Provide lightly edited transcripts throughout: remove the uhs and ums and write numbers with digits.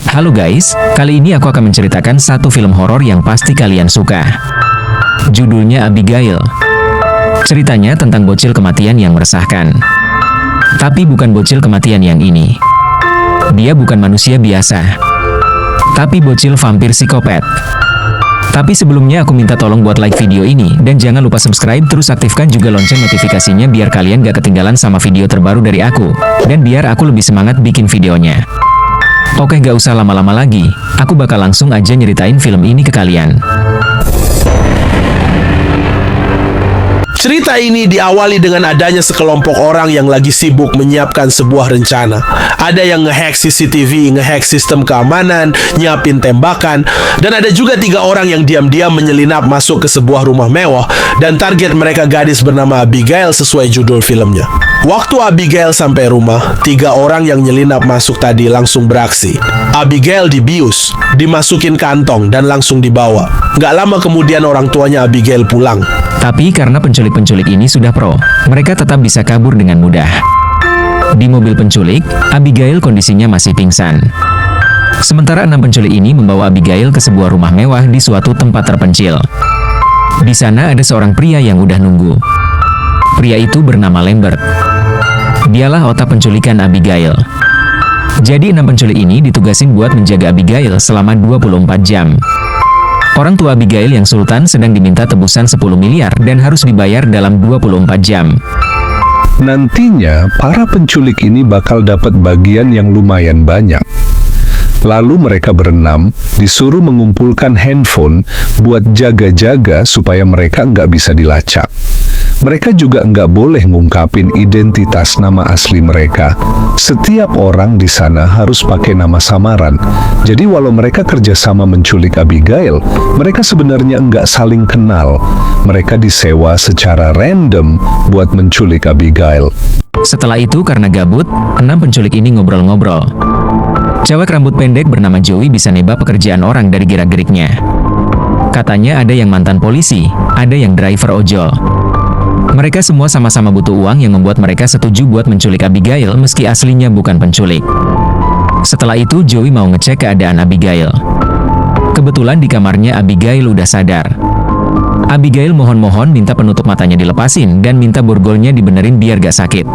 Halo guys, kali ini aku akan menceritakan satu film horor yang pasti kalian suka. Judulnya Abigail. Ceritanya tentang bocil kematian yang meresahkan. Tapi bukan bocil kematian yang ini. Dia bukan manusia biasa, tapi bocil vampir psikopat. Tapi sebelumnya aku minta tolong buat like video ini, dan jangan lupa subscribe terus aktifkan juga lonceng notifikasinya biar kalian gak ketinggalan sama video terbaru dari aku, dan biar aku lebih semangat bikin videonya. Oke, gak usah lama-lama lagi, aku bakal langsung aja nyeritain film ini ke kalian. Cerita ini diawali dengan adanya sekelompok orang yang lagi sibuk menyiapkan sebuah rencana. Ada yang ngehack CCTV, ngehack sistem keamanan, nyiapin tembakan, dan ada juga 3 orang yang diam-diam menyelinap masuk ke sebuah rumah mewah, dan target mereka gadis bernama Abigail sesuai judul filmnya. Waktu Abigail sampai rumah, 3 orang yang nyelinap masuk tadi langsung beraksi. Abigail dibius, dimasukin kantong, dan langsung dibawa. Gak lama kemudian orang tuanya Abigail pulang. Tapi karena penculik-penculik ini sudah pro, mereka tetap bisa kabur dengan mudah. Di mobil penculik, Abigail kondisinya masih pingsan. Sementara 6 penculik ini membawa Abigail ke sebuah rumah mewah di suatu tempat terpencil. Di sana ada seorang pria yang udah nunggu. Pria itu bernama Lambert. Dialah otak penculikan Abigail. Jadi 6 penculik ini ditugasin buat menjaga Abigail selama 24 jam. Orang tua Abigail yang sultan sedang diminta tebusan 10 miliar dan harus dibayar dalam 24 jam. Nantinya, para penculik ini bakal dapat bagian yang lumayan banyak. Lalu mereka berenam disuruh mengumpulkan handphone buat jaga-jaga supaya mereka nggak bisa dilacak. Mereka juga nggak boleh ngungkapin identitas nama asli mereka. Setiap orang di sana harus pakai nama samaran. Jadi walau mereka kerjasama menculik Abigail, mereka sebenarnya nggak saling kenal. Mereka disewa secara random buat menculik Abigail. Setelah itu karena gabut, 6 penculik ini ngobrol-ngobrol. Cewek rambut pendek bernama Joey bisa nebak pekerjaan orang dari gerak-geriknya. Katanya ada yang mantan polisi, ada yang driver ojol. Mereka semua sama-sama butuh uang yang membuat mereka setuju buat menculik Abigail meski aslinya bukan penculik. Setelah itu Joey mau ngecek keadaan Abigail. Kebetulan di kamarnya Abigail udah sadar. Abigail mohon-mohon minta penutup matanya dilepasin dan minta borgolnya dibenerin biar gak sakit.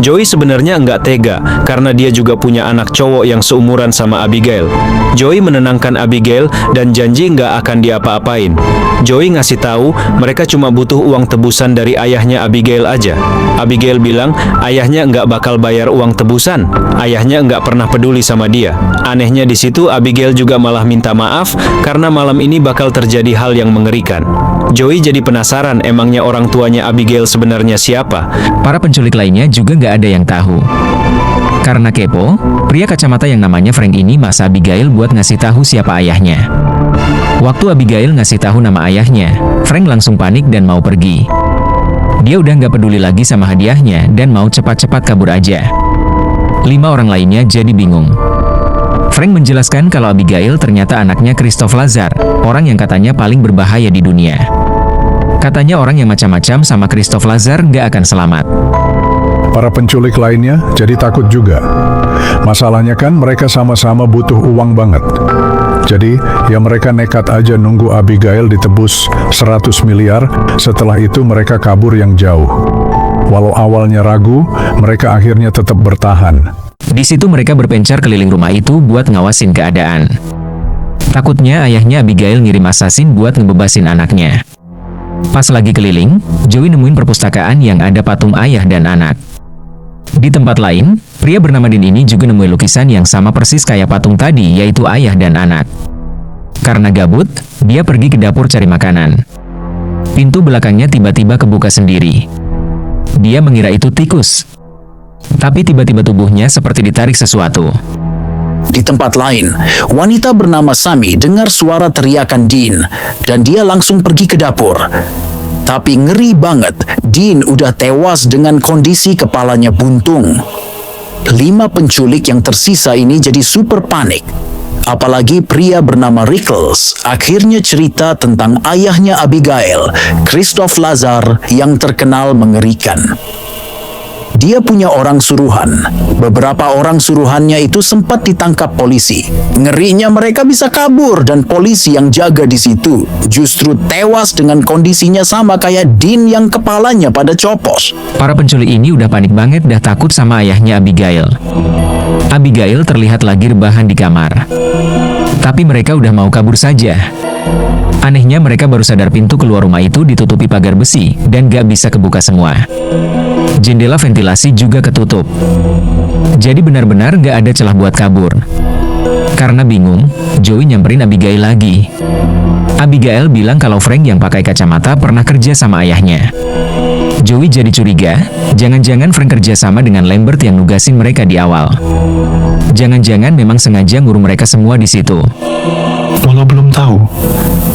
Joey sebenarnya nggak tega karena dia juga punya anak cowok yang seumuran sama Abigail. Joey menenangkan Abigail dan janji nggak akan diapa-apain. Joey ngasih tahu mereka cuma butuh uang tebusan dari ayahnya Abigail aja. Abigail bilang ayahnya nggak bakal bayar uang tebusan. Ayahnya nggak pernah peduli sama dia. Anehnya di situ Abigail juga malah minta maaf karena malam ini bakal terjadi hal yang mengerikan. Joey jadi penasaran emangnya orang tuanya Abigail sebenarnya siapa. Para penculik lainnya juga nggak ada yang tahu. Karena kepo, pria kacamata yang namanya Frank ini maksa Abigail buat ngasih tahu siapa ayahnya. Waktu Abigail ngasih tahu nama ayahnya, Frank langsung panik dan mau pergi. Dia udah nggak peduli lagi sama hadiahnya dan mau cepat-cepat kabur aja. 5 orang lainnya jadi bingung. Frank menjelaskan kalau Abigail ternyata anaknya Christoph Lazar, orang yang katanya paling berbahaya di dunia. Katanya orang yang macam-macam sama Christoph Lazar nggak akan selamat. Para penculik lainnya jadi takut juga. Masalahnya kan mereka sama-sama butuh uang banget. Jadi, ya mereka nekat aja nunggu Abigail ditebus 100 miliar, setelah itu mereka kabur yang jauh. Walau awalnya ragu, mereka akhirnya tetap bertahan. Di situ mereka berpencar keliling rumah itu buat ngawasin keadaan. Takutnya ayahnya Abigail ngirim assassin buat ngebebasin anaknya. Pas lagi keliling, Joey nemuin perpustakaan yang ada patung ayah dan anak. Di tempat lain, pria bernama Dean ini juga nemuin lukisan yang sama persis kayak patung tadi, yaitu ayah dan anak. Karena gabut, dia pergi ke dapur cari makanan. Pintu belakangnya tiba-tiba kebuka sendiri. Dia mengira itu tikus. Tapi tiba-tiba tubuhnya seperti ditarik sesuatu. Di tempat lain, wanita bernama Sami dengar suara teriakan Dean, dan dia langsung pergi ke dapur. Tapi ngeri banget, Dean udah tewas dengan kondisi kepalanya buntung. 5 penculik yang tersisa ini jadi super panik. Apalagi pria bernama Rickles akhirnya cerita tentang ayahnya Abigail, Christoph Lazar, yang terkenal mengerikan. Dia punya orang suruhan. Beberapa orang suruhannya itu sempat ditangkap polisi. Ngerinya mereka bisa kabur dan polisi yang jaga di situ justru tewas dengan kondisinya sama kayak Dean yang kepalanya pada copos. Para penculik ini udah panik banget, dah takut sama ayahnya Abigail. Abigail terlihat lagi rebahan di kamar. Tapi mereka udah mau kabur saja. Anehnya mereka baru sadar pintu keluar rumah itu ditutupi pagar besi dan gak bisa kebuka semua. Jendela ventilasi juga ketutup. Jadi benar-benar gak ada celah buat kabur. Karena bingung, Joey nyamperin Abigail lagi. Abigail bilang kalau Frank yang pakai kacamata pernah kerja sama ayahnya. Joey jadi curiga, jangan-jangan Frank kerja sama dengan Lambert yang nugasin mereka di awal. Jangan-jangan memang sengaja ngurung mereka semua di situ. Walau belum tahu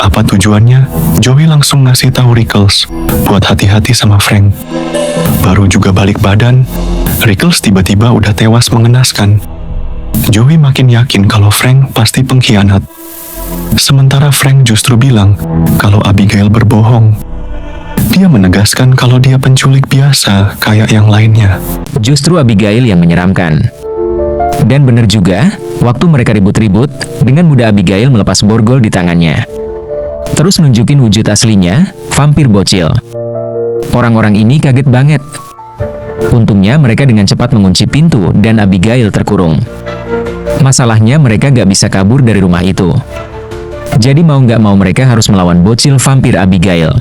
apa tujuannya, Joey langsung ngasih tahu Rickles buat hati-hati sama Frank. Baru juga balik badan, Rickles tiba-tiba udah tewas mengenaskan. Joey makin yakin kalau Frank pasti pengkhianat. Sementara Frank justru bilang kalau Abigail berbohong. Dia menegaskan kalau dia penculik biasa kayak yang lainnya. Justru Abigail yang menyeramkan. Dan benar juga, waktu mereka ribut-ribut, dengan mudah Abigail melepas borgol di tangannya. Terus nunjukin wujud aslinya, vampir bocil. Orang-orang ini kaget banget. Untungnya mereka dengan cepat mengunci pintu dan Abigail terkurung. Masalahnya mereka gak bisa kabur dari rumah itu. Jadi mau nggak mau mereka harus melawan bocil vampir Abigail.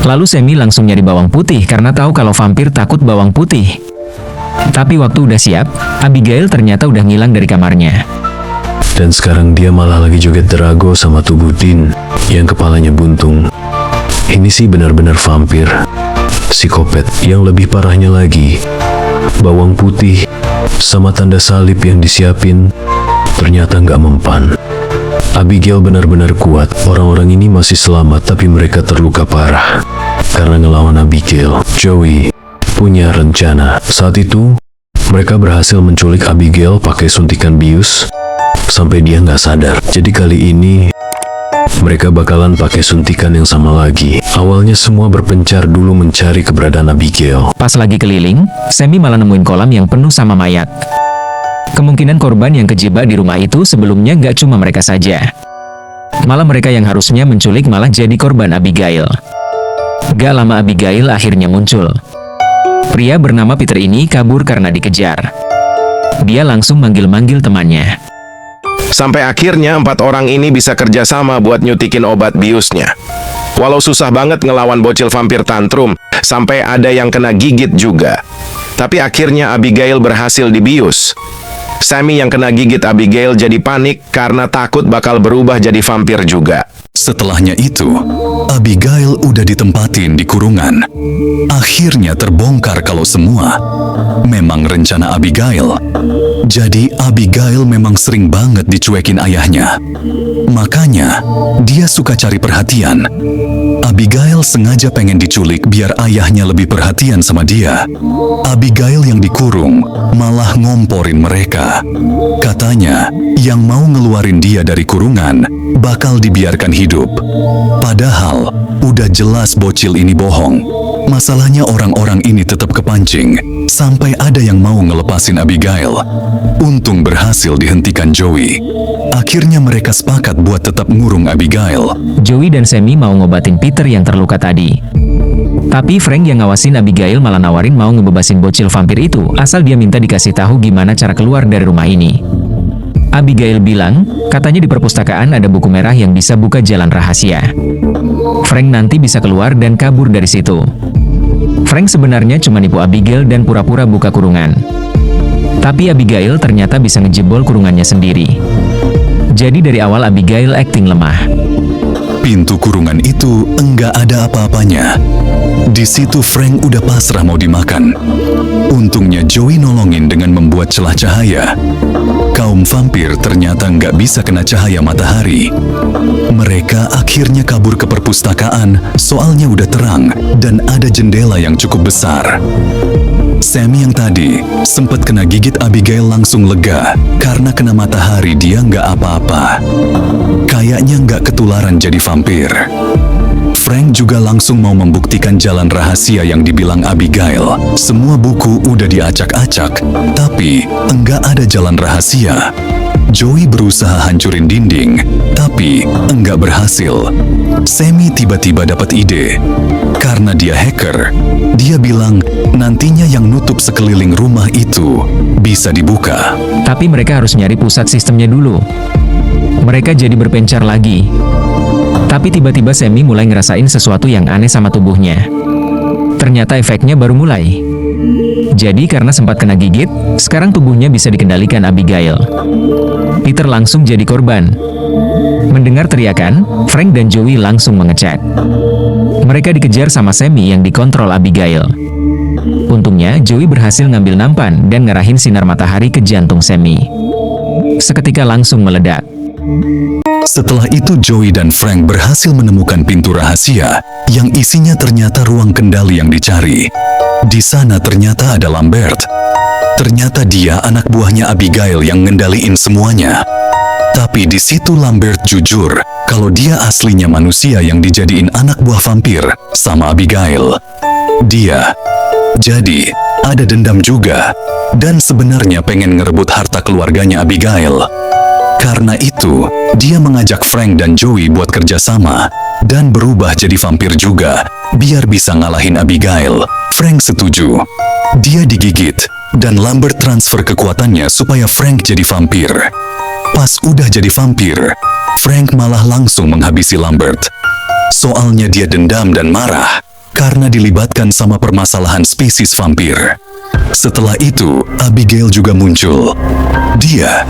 Lalu Sammy langsung nyari bawang putih karena tahu kalau vampir takut bawang putih. Tapi waktu udah siap, Abigail ternyata udah ngilang dari kamarnya. Dan sekarang dia malah lagi joget Drago sama tubuh Dean yang kepalanya buntung. Ini sih benar-benar vampir. Psikopat yang lebih parahnya lagi. Bawang putih sama tanda salib yang disiapin ternyata nggak mempan. Abigail benar-benar kuat. Orang-orang ini masih selamat tapi mereka terluka parah. Karena ngelawan Abigail, Joey punya rencana. Saat itu, mereka berhasil menculik Abigail pakai suntikan bius sampai dia nggak sadar. Jadi kali ini mereka bakalan pakai suntikan yang sama lagi. Awalnya semua berpencar dulu mencari keberadaan Abigail. Pas lagi keliling, Sammy malah nemuin kolam yang penuh sama mayat. Kemungkinan korban yang kejebak di rumah itu sebelumnya nggak cuma mereka saja. Malah mereka yang harusnya menculik malah jadi korban Abigail. Gak lama Abigail akhirnya muncul. Pria bernama Peter ini kabur karena dikejar. Dia langsung manggil-manggil temannya. Sampai akhirnya 4 orang ini bisa kerjasama buat nyutikin obat biusnya. Walau susah banget ngelawan bocil vampir tantrum, sampai ada yang kena gigit juga. Tapi akhirnya Abigail berhasil dibius. Sammy yang kena gigit Abigail jadi panik karena takut bakal berubah jadi vampir juga. Setelahnya itu, Abigail udah ditempatin di kurungan. Akhirnya terbongkar kalau semua memang rencana Abigail. Jadi Abigail memang sering banget dicuekin ayahnya. Makanya, dia suka cari perhatian. Abigail sengaja pengen diculik biar ayahnya lebih perhatian sama dia. Abigail yang dikurung malah ngomporin mereka. Katanya, yang mau ngeluarin dia dari kurungan bakal dibiarkan hidup. Padahal, udah jelas bocil ini bohong. Masalahnya orang-orang ini tetap kepancing sampai ada yang mau ngelepasin Abigail. Untung berhasil dihentikan Joey. Akhirnya mereka sepakat buat tetap ngurung Abigail. Joey dan Sammy mau ngobatin Peter yang terluka tadi. Tapi Frank yang ngawasin Abigail malah nawarin mau ngebebasin bocil vampir itu asal dia minta dikasih tahu gimana cara keluar dari rumah ini. Abigail bilang, katanya di perpustakaan ada buku merah yang bisa buka jalan rahasia. Frank nanti bisa keluar dan kabur dari situ. Frank sebenarnya cuma nipu Abigail dan pura-pura buka kurungan. Tapi Abigail ternyata bisa ngejebol kurungannya sendiri. Jadi dari awal Abigail acting lemah. Pintu kurungan itu enggak ada apa-apanya. Di situ Frank udah pasrah mau dimakan. Untungnya Joey nolongin dengan membuat celah cahaya. Kaum vampir ternyata nggak bisa kena cahaya matahari. Mereka akhirnya kabur ke perpustakaan, soalnya udah terang dan ada jendela yang cukup besar. Sammy yang tadi sempat kena gigit Abigail langsung lega, karena kena matahari dia nggak apa-apa. Kayaknya nggak ketularan jadi vampir. Frank juga langsung mau membuktikan jalan rahasia yang dibilang Abigail. Semua buku udah diacak-acak, tapi enggak ada jalan rahasia. Joey berusaha hancurin dinding, tapi enggak berhasil. Sammy tiba-tiba dapat ide. Karena dia hacker, dia bilang nantinya yang nutup sekeliling rumah itu bisa dibuka. Tapi mereka harus nyari pusat sistemnya dulu. Mereka jadi berpencar lagi. Tapi tiba-tiba Sammy mulai ngerasain sesuatu yang aneh sama tubuhnya. Ternyata efeknya baru mulai. Jadi karena sempat kena gigit, sekarang tubuhnya bisa dikendalikan Abigail. Peter langsung jadi korban. Mendengar teriakan, Frank dan Joey langsung mengecek. Mereka dikejar sama Sammy yang dikontrol Abigail. Untungnya, Joey berhasil ngambil nampan dan ngarahin sinar matahari ke jantung Sammy. Seketika langsung meledak. Setelah itu Joey dan Frank berhasil menemukan pintu rahasia yang isinya ternyata ruang kendali yang dicari. Di sana ternyata ada Lambert. Ternyata dia anak buahnya Abigail yang ngendaliin semuanya. Tapi di situ Lambert jujur kalau dia aslinya manusia yang dijadiin anak buah vampir sama Abigail. Dia jadi ada dendam juga dan sebenarnya pengen ngerebut harta keluarganya Abigail. Karena itu, dia mengajak Frank dan Joey buat kerjasama dan berubah jadi vampir juga, biar bisa ngalahin Abigail. Frank setuju. Dia digigit, dan Lambert transfer kekuatannya supaya Frank jadi vampir. Pas udah jadi vampir, Frank malah langsung menghabisi Lambert. Soalnya dia dendam dan marah, karena dilibatkan sama permasalahan spesies vampir. Setelah itu, Abigail juga muncul. Dia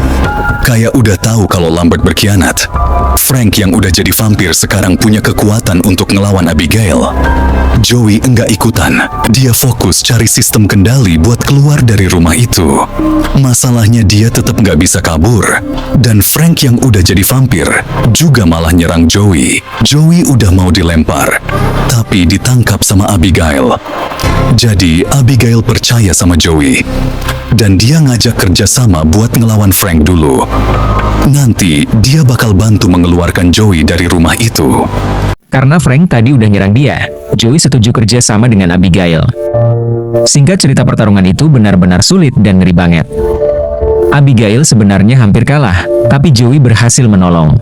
kayak udah tahu kalau Lambert berkhianat. Frank yang udah jadi vampir sekarang punya kekuatan untuk ngelawan Abigail. Joey enggak ikutan. Dia fokus cari sistem kendali buat keluar dari rumah itu. Masalahnya dia tetap nggak bisa kabur. Dan Frank yang udah jadi vampir juga malah nyerang Joey. Joey udah mau dilempar, tapi ditangkap sama Abigail. Jadi Abigail percaya sama Joey. Dan dia ngajak kerjasama buat ngelawan Frank dulu. Nanti dia bakal bantu mengeluarkan Joey dari rumah itu. Karena Frank tadi udah nyerang dia, Joey setuju kerja sama dengan Abigail. Singkat cerita, pertarungan itu benar-benar sulit dan ngeri banget. Abigail sebenarnya hampir kalah, tapi Joey berhasil menolong.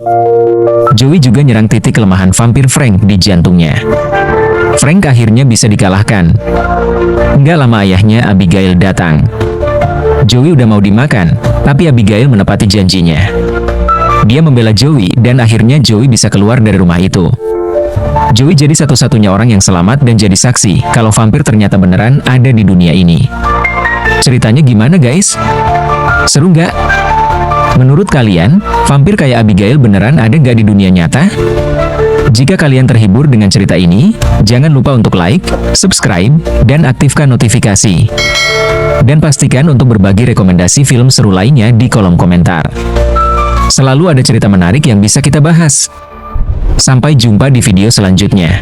Joey juga nyerang titik kelemahan vampir Frank di jantungnya. Frank akhirnya bisa dikalahkan. Nggak lama ayahnya Abigail datang. Joey udah mau dimakan, tapi Abigail menepati janjinya. Dia membela Joey dan akhirnya Joey bisa keluar dari rumah itu. Joey jadi satu-satunya orang yang selamat dan jadi saksi kalau vampir ternyata beneran ada di dunia ini. Ceritanya gimana guys? Seru nggak? Menurut kalian, vampir kayak Abigail beneran ada nggak di dunia nyata? Jika kalian terhibur dengan cerita ini, jangan lupa untuk like, subscribe, dan aktifkan notifikasi. Dan pastikan untuk berbagi rekomendasi film seru lainnya di kolom komentar. Selalu ada cerita menarik yang bisa kita bahas. Sampai jumpa di video selanjutnya.